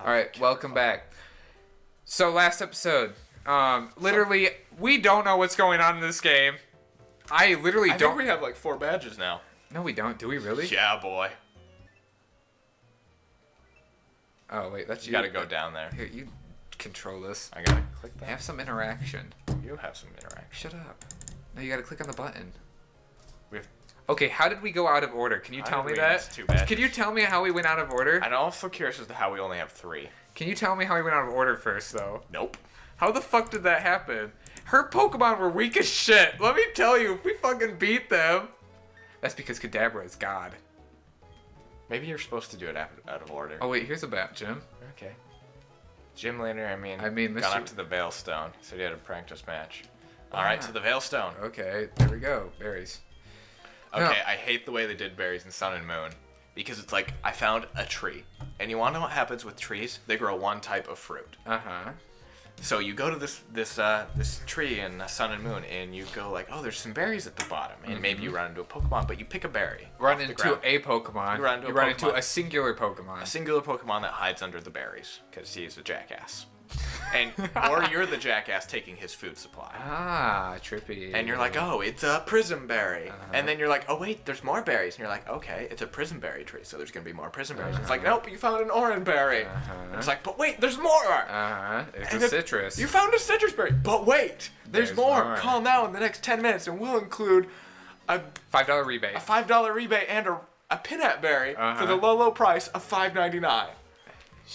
Alright, welcome back. So, last episode. Literally, we don't know what's going on in this game. I think we have like 4 badges now. No, we don't. Do we really? Yeah, boy. Oh, wait, that's you. You gotta go down there. Here, you control this. I gotta click that. Have some interaction. You have some interaction. Shut up. No, you gotta click on the button. We have... Okay, how did we go out of order? Can you tell me that? 2 badges. Can you tell me how we went out of order? I'm also curious as to how we only have 3. Can you tell me how we went out of order first, though? Nope. How the fuck did that happen? Her Pokemon were weak as shit. Let me tell you, if we fucking beat them... That's because Kadabra is God. Maybe you're supposed to do it out of order. Oh, wait, here's a bat, Jim. Okay. Gym leader, I mean Mr. gone up to the Veilstone. Said he had a practice match. Alright, to the Veilstone. Okay, there we go. Berries. Okay, No. I hate the way they did berries in Sun and Moon. Because it's like, I found a tree. And you want to know what happens with trees? They grow one type of fruit. Uh-huh. So you go to this tree in Sun and Moon, and you go like, oh, there's some berries at the bottom. And maybe you run into a Pokemon, but you pick a berry. Run into a Pokemon. You run into a singular Pokemon. A singular Pokemon that hides under the berries, because he's a jackass. Or you're the jackass taking his food supply. Ah, trippy. And you're like, oh, it's a Prism Berry. And then you're like, oh, wait, there's more berries. And you're like, okay, it's a Prism Berry tree, so there's going to be more Prism Berries. It's like, nope, you found an Orange Berry. And it's like, but wait, there's more. It's a citrus. You found a Citrus Berry. But wait, there's more. Call now in the next 10 minutes, and we'll include a $5 rebate. A $5 rebate and a Pinat Berry for the low price of $5.99.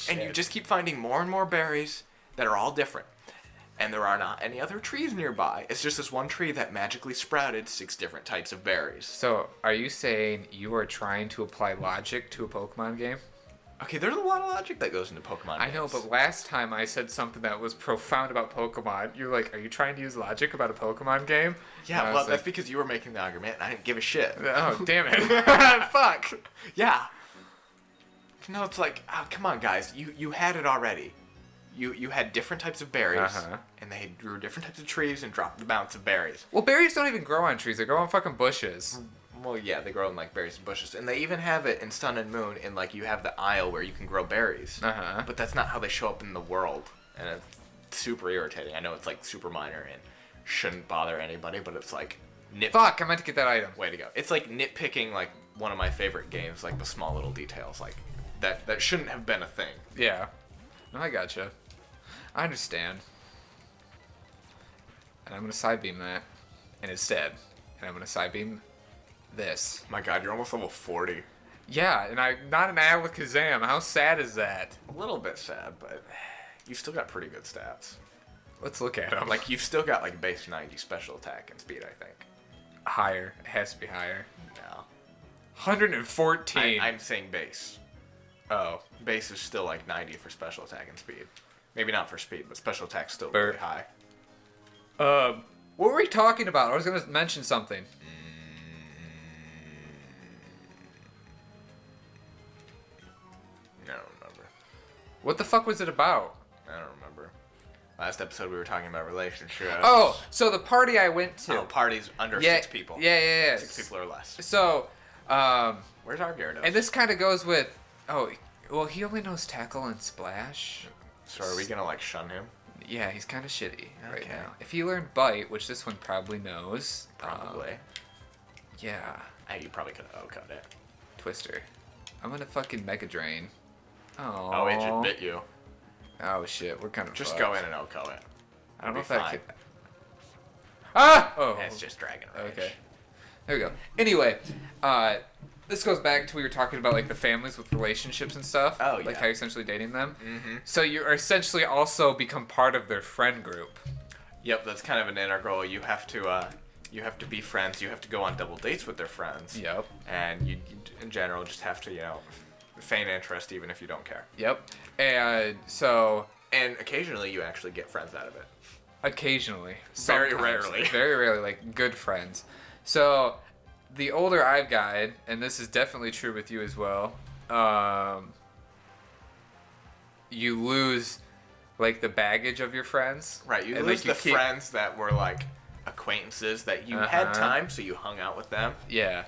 And you just keep finding more and more berries that are all different. And there are not any other trees nearby. It's just this one tree that magically sprouted 6 different types of berries. So, are you saying you are trying to apply logic to a Pokemon game? Okay, there's a lot of logic that goes into Pokemon games. I know, but last time I said something that was profound about Pokemon. You're like, are you trying to use logic about a Pokemon game? Yeah, well, that's because you were making the argument, and I didn't give a shit. Oh, damn it. Fuck. Yeah. No, it's like, oh, come on, guys. You had it already. You had different types of berries, and they grew different types of trees and dropped the amounts of berries. Well, berries don't even grow on trees. They grow on fucking bushes. Well, yeah, they grow in, like, berries and bushes. And they even have it in Sun and Moon, in, like, you have the aisle where you can grow berries. But that's not how they show up in the world. And it's super irritating. I know it's, like, super minor and shouldn't bother anybody, but it's, like... Fuck, I meant to get that item. Way to go. It's, like, nitpicking, like, one of my favorite games, like, the small little details. Like, that shouldn't have been a thing. Yeah. No, I gotcha. I understand. And I'm going to side beam that. And instead. And I'm going to side beam this. My god, you're almost level 40. Yeah, and I'm not an Alakazam. How sad is that? A little bit sad, but you've still got pretty good stats. Let's look at them. Like, you've still got, like, base 90 special attack and speed, I think. Higher. It has to be higher. No. 114. I'm saying base. Oh. Base is still, like, 90 for special attack and speed. Maybe not for speed, but special attack's still really high. What were we talking about? I was going to mention something. I don't remember. What the fuck was it about? I don't remember. Last episode we were talking about relationships. Oh, so the party I went to. Oh, parties under 6 people. Yeah. 6 people or less. So, where's our Gyarados? And this kind of goes with, well, he only knows Tackle and Splash. So are we going to, like, shun him? Yeah, he's kind of shitty right now. If he learned Bite, which this one probably knows. Probably. Yeah. You probably could have O-cut it. Twister. I'm going to fucking Mega Drain. Oh, it just bit you. Oh, shit. We're kind of Just fucked. go in and O-cut it. I don't know if fine. I could... Ah! Oh. It's just Dragon Rage. Okay. There we go. Anyway, this goes back to we were talking about, like, the families with relationships and stuff. Oh, yeah. Like, how you're essentially dating them. Mm-hmm. So you're essentially also become part of their friend group. Yep, that's kind of an integral. You have to be friends. You have to go on double dates with their friends. Yep. And you in general, just have to, feign interest even if you don't care. Yep. And so... And occasionally you actually get friends out of it. Occasionally. Very Sometimes. rarely. Very rarely, like, good friends. So... The older I've gotten, and this is definitely true with you as well, you lose, like, the baggage of your friends. Right, you lose the friends that were, like, acquaintances that you had time, so you hung out with them. Yeah.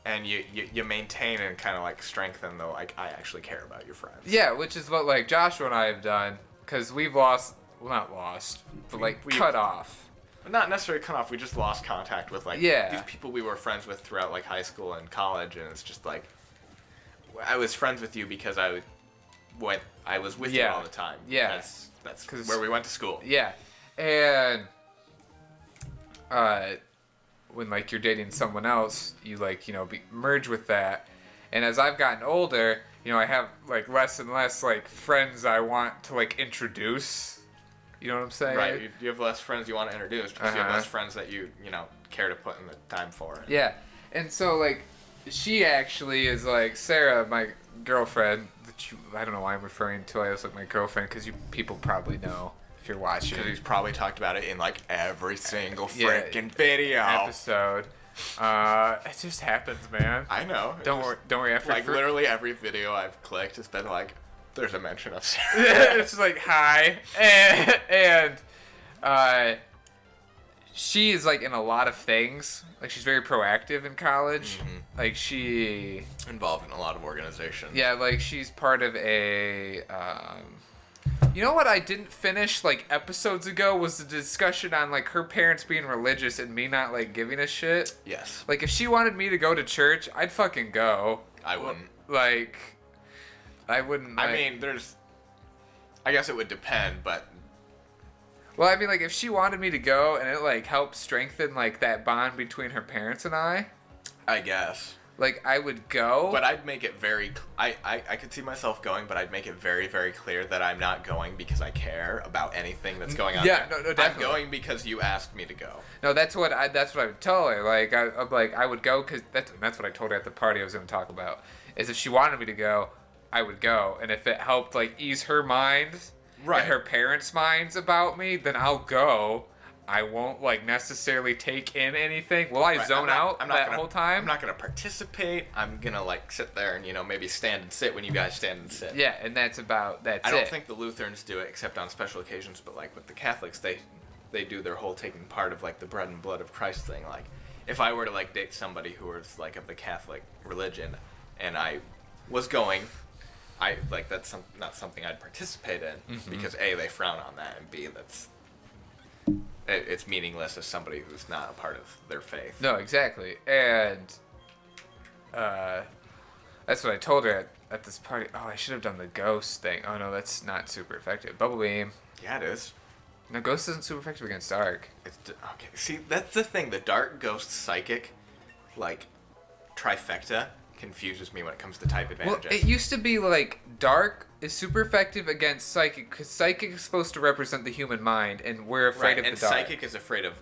And you maintain and kind of like strengthen the like I actually care about your friends. Yeah, which is what like Joshua and I have done, because we've lost, well, not lost, but like cut off. Not necessarily cut off. We just lost contact with like these people we were friends with throughout like high school and college, and it's just like I was friends with you because I was with you all the time. Yeah, that's where we went to school. Yeah, and when like you're dating someone else, you like merge with that, and as I've gotten older, I have like less and less like friends I want to like introduce. You know what I'm saying? Right. You have less friends you want to introduce because you have less friends that you care to put in the time for. Yeah, and so like she actually is like Sarah, my girlfriend. I don't know why I'm referring to her as like my girlfriend, because people probably know. If you're watching, because he's probably talked about it in like every single freaking video episode. It just happens, man. I know. Don't worry. After like literally every video I've clicked, it's been like there's a mention of Sarah. It's just like hi, and she is like in a lot of things. Like she's very proactive in college. Mm-hmm. Like she involved in a lot of organizations. Yeah, like she's part of a. You know what I didn't finish like episodes ago was the discussion on like her parents being religious and me not like giving a shit. Yes. Like if she wanted me to go to church, I'd fucking go. I wouldn't. Like, I wouldn't. Like, I mean, I guess it would depend, but. Well, I mean, like if she wanted me to go and it like helped strengthen like that bond between her parents and I guess. Like, I would go. But I'd make it very... I could see myself going, but I'd make it very, very clear that I'm not going because I care about anything that's going on. Yeah, no, definitely. I'm going because you asked me to go. No, that's what I would tell her. Like, I would go because... That's what I told her at the party I was going to talk about. Is if she wanted me to go, I would go. And if it helped, like, ease her mind... Right. And her parents' minds about me, then I'll go. I won't like necessarily take in anything. Will I zone out that whole time? I'm not gonna participate. I'm gonna like sit there and maybe stand and sit when you guys stand and sit. Yeah, and that's it. I don't think the Lutherans do it except on special occasions, but like with the Catholics, they do their whole taking part of like the bread and blood of Christ thing. Like if I were to like date somebody who was like of the Catholic religion, and I was going, I like that's not something I'd participate in because A, they frown on that, and B, it's meaningless as somebody who's not a part of their faith. No, exactly. And that's what I told her at this party. Oh, I should have done the ghost thing. Oh, no, that's not super effective. Bubble beam. Yeah, it is. No, ghost isn't super effective against dark. Okay, see, that's the thing. The dark, ghost, psychic, like, trifecta confuses me when it comes to type advantages. Well, it used to be like dark is super effective against psychic because psychic is supposed to represent the human mind, and we're afraid of the dark. And psychic is afraid of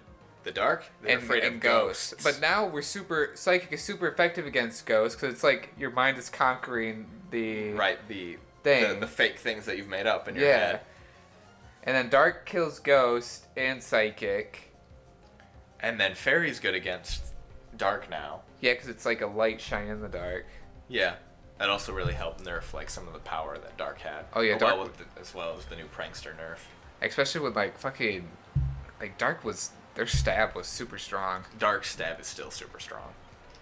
the dark. They're afraid of ghosts. But now psychic is super effective against ghosts because it's like your mind is conquering the thing, the fake things that you've made up in your head. And then dark kills ghost and psychic. And then fairy's good against dark now. Yeah, because it's like a light shine in the dark. Yeah. That also really helped nerf like some of the power that dark had. Oh yeah, dark as well as the new prankster nerf. Especially with like fucking like dark their stab was super strong. Dark stab is still super strong.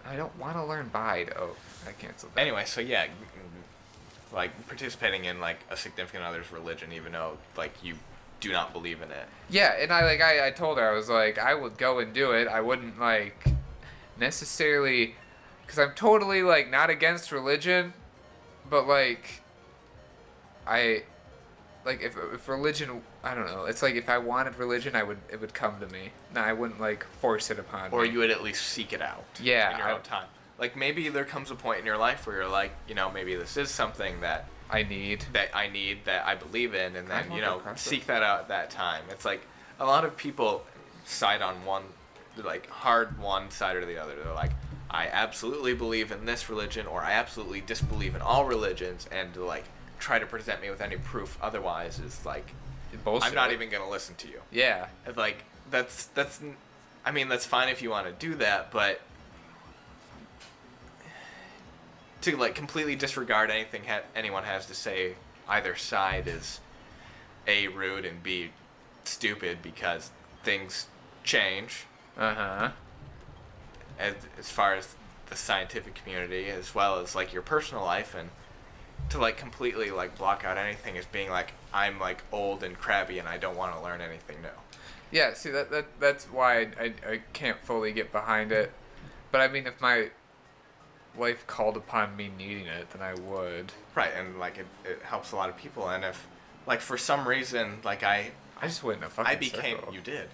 I don't want to learn bide. Oh, I canceled that. Anyway, so yeah, like participating in like a significant other's religion, even though like you do not believe in it. Yeah, and I told her I was like I would go and do it. I wouldn't like necessarily, because I'm totally like not against religion, but like if religion, I don't know, it's like if I wanted religion, it would come to me. No, I wouldn't like force it upon me. Or you would at least seek it out. Yeah, in your own time. Like maybe there comes a point in your life where you're like, maybe this is something that I need, that I believe in, and then seek that out at that time. It's like a lot of people side on one, like hard one side or the other. They're like, I absolutely believe in this religion, or I absolutely disbelieve in all religions, and to like try to present me with any proof otherwise is like bullshit. I'm not even gonna listen to you. Yeah. It's like that's I mean that's fine if you want to do that, but to like completely disregard anything anyone has to say either side is A, rude, and B, stupid, because things change. Uh-huh. As far as the scientific community as well as like your personal life, and to like completely like block out anything as being like I'm like old and crabby and I don't want to learn anything new. Yeah, see that's why I can't fully get behind it. But I mean, if my wife called upon me needing it, then I would. Right, and like it helps a lot of people. And if like for some reason like I just went in a fucking circle. You did.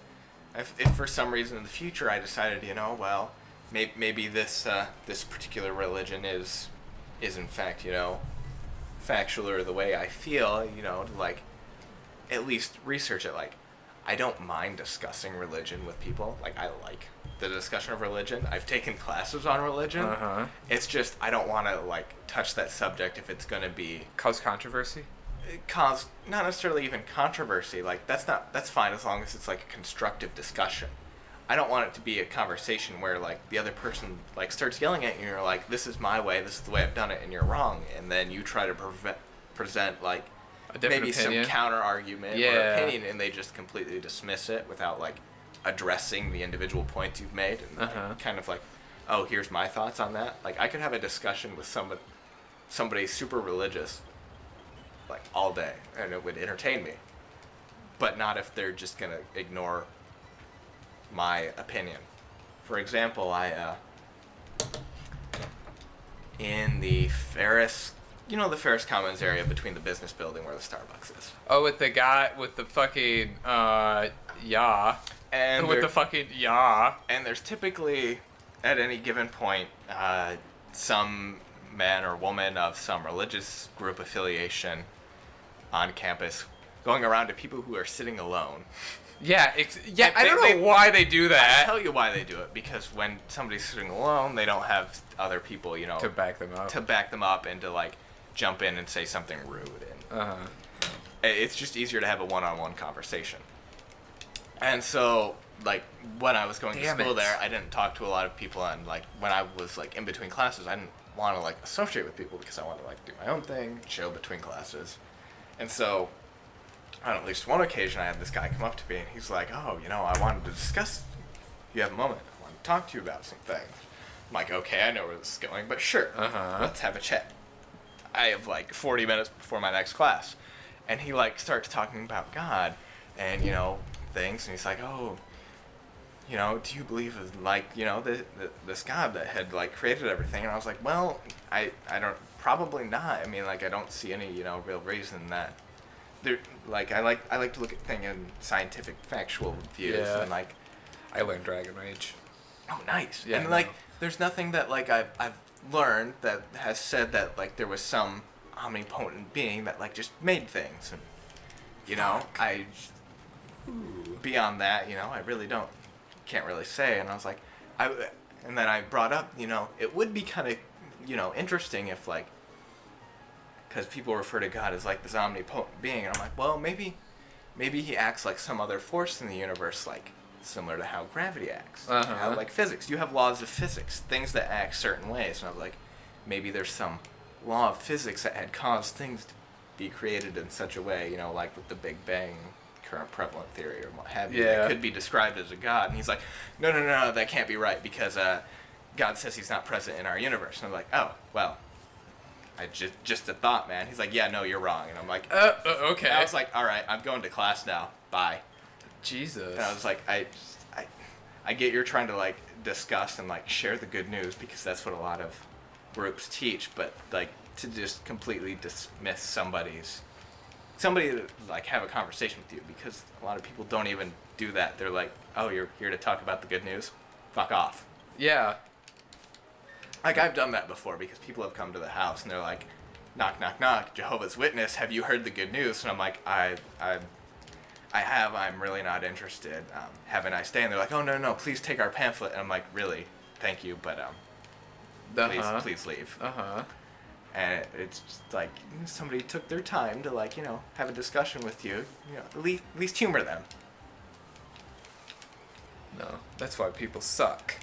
If for some reason in the future I decided, well, maybe this this particular religion is in fact, factual or the way I feel, to like at least research it. Like, I don't mind discussing religion with people. Like, I like the discussion of religion. I've taken classes on religion. It's just I don't want to like touch that subject if it's going to be cause controversy. Cause not necessarily even controversy. Like that's fine as long as it's like a constructive discussion. I don't want it to be a conversation where like the other person like starts yelling at you and you're like, this is my way, this is the way I've done it, and you're wrong, and then you try to present like maybe opinion. Some counter argument or opinion, and they just completely dismiss it without like addressing the individual points you've made, and like, kind of like, oh, here's my thoughts on that. Like I could have a discussion with somebody super religious like all day, and it would entertain me, but not if they're just gonna ignore my opinion. For example, I in the Ferris, the Ferris Commons area between the business building where the Starbucks is. Oh, with the guy with the fucking and with the fucking and there's typically at any given point some man or woman of some religious group affiliation on campus going around to people who are sitting alone. Yeah, I don't know why they do that. I'll tell you why they do it. Because when somebody's sitting alone, they don't have other people, to back them up and to like jump in and say something rude. And it's just easier to have a one-on-one conversation. And so, like, when I was going to school there, I didn't talk to a lot of people, and like when I was like in between classes, I didn't want to like associate with people because I wanted to like do my own thing, chill between classes. And so, on at least one occasion, I had this guy come up to me, and he's like, oh, I wanted to discuss, if you have a moment, I want to talk to you about some things. I'm like, okay, I know where this is going, but sure, let's have a chat. I have like 40 minutes before my next class. And he like starts talking about God and, things, and he's like, oh, do you believe in like, this God that had like created everything? And I was like, well, I don't, probably not. I mean, like, I don't see any, real reason that there, like, I like to look at things in scientific, factual views, and like, I learned Dragon Rage. Oh, nice. Yeah, and like, there's nothing that like I've learned that has said that like there was some omnipotent being that like just made things, and beyond that, I really can't really say. And I was like, and then I brought up, it would be kind of, interesting if like, because people refer to God as like this omnipotent being, and I'm like, well, maybe he acts like some other force in the universe, like similar to how gravity acts, how like physics. You have laws of physics, things that act certain ways, and I was like, maybe there's some law of physics that had caused things to be created in such a way, like with the Big Bang current prevalent theory or what have you, that could be described as a God. And he's like, no, that can't be right, because God says he's not present in our universe. And I'm like, oh, well, I just a thought, man. He's like, yeah, no, you're wrong. And I'm like, okay. And I was like, all right, I'm going to class now. Bye. Jesus. And I was like, I get you're trying to like discuss and like share the good news, because that's what a lot of groups teach, but like to just completely dismiss somebody to like have a conversation with you, because a lot of people don't even do that. They're like, oh, you're here to talk about the good news? Fuck off. Yeah. Like, I've done that before, because people have come to the house and they're like, knock, knock, knock, Jehovah's Witness, have you heard the good news? And I'm like, I have, I'm really not interested. Have a nice day. And they're like, oh, no, please take our pamphlet. And I'm like, really? Thank you, but please leave. And it's just like, somebody took their time to like, have a discussion with you. At least humor them. No, that's why people suck.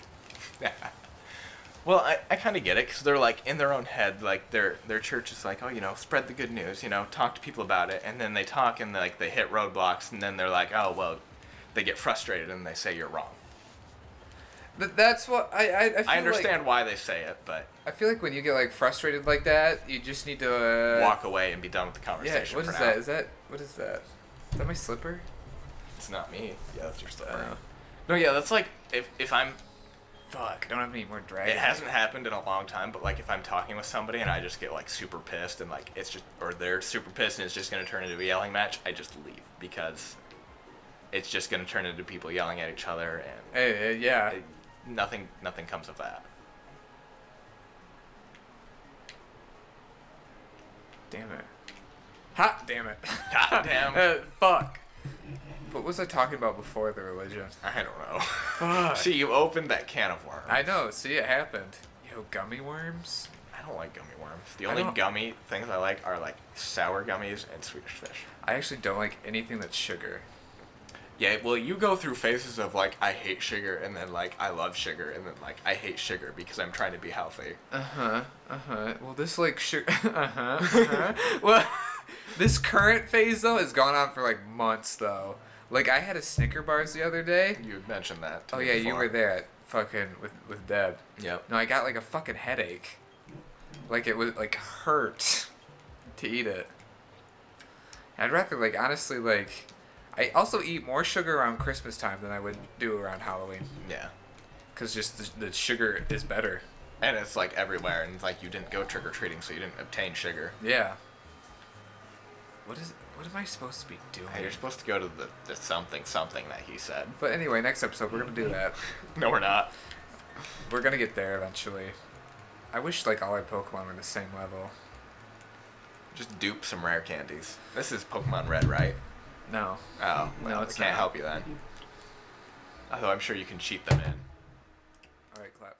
Well, I kind of get it, because they're like in their own head, like their church is like, oh, spread the good news, talk to people about it, and then they talk and like they hit roadblocks, and then they're like, oh, well, they get frustrated and they say you're wrong. That's what I feel I understand like, why they say it, but I feel like when you get like frustrated like that, you just need to walk away and be done with the Yeah, conversation. what for is now. that? Is that my slipper? It's not me. Yeah, that's your slipper. Oh. No, yeah, that's like if I'm. Fuck, I don't have any more dragon. It hasn't happened in a long time, but like if I'm talking with somebody and I just get like super pissed and like it's just, or they're super pissed and it's just gonna turn into a yelling match, I just leave because it's just gonna turn into people yelling at each other and Hey, yeah. nothing comes of that. Damn it. Hot damn it. God damn. Fuck. What was I talking about before the religion? I don't know. Fuck. See, you opened that can of worms. I know. See, it happened. Yo, gummy worms? I don't like gummy worms. The only gummy things I like are like sour gummies and Swedish fish. I actually don't like anything that's sugar. Yeah, well, you go through phases of like I hate sugar and then like I love sugar and then like I hate sugar because I'm trying to be healthy. Well, this like sugar. Well, this current phase though has gone on for like months though. Like I had a Snicker bars the other day. You had mentioned that. Oh yeah, you were there at fucking with Deb. Yep. No, I got like a fucking headache. Like it was like hurt to eat it. I'd rather like honestly like I also eat more sugar around Christmas time than I would do around Halloween. Yeah. Cause just the sugar is better. And it's like everywhere, and it's like you didn't go trick or treating, so you didn't obtain sugar. Yeah. What am I supposed to be doing? Hey, you're supposed to go to the something that he said. But anyway, next episode we're gonna do that. No, we're not. We're gonna get there eventually. I wish like all our Pokemon were the same level. Just dupe some rare candies. This is Pokemon Red, right? No. Oh, well, No, I it's can't not. help you then. Although I'm sure you can cheat them in. Alright, clap.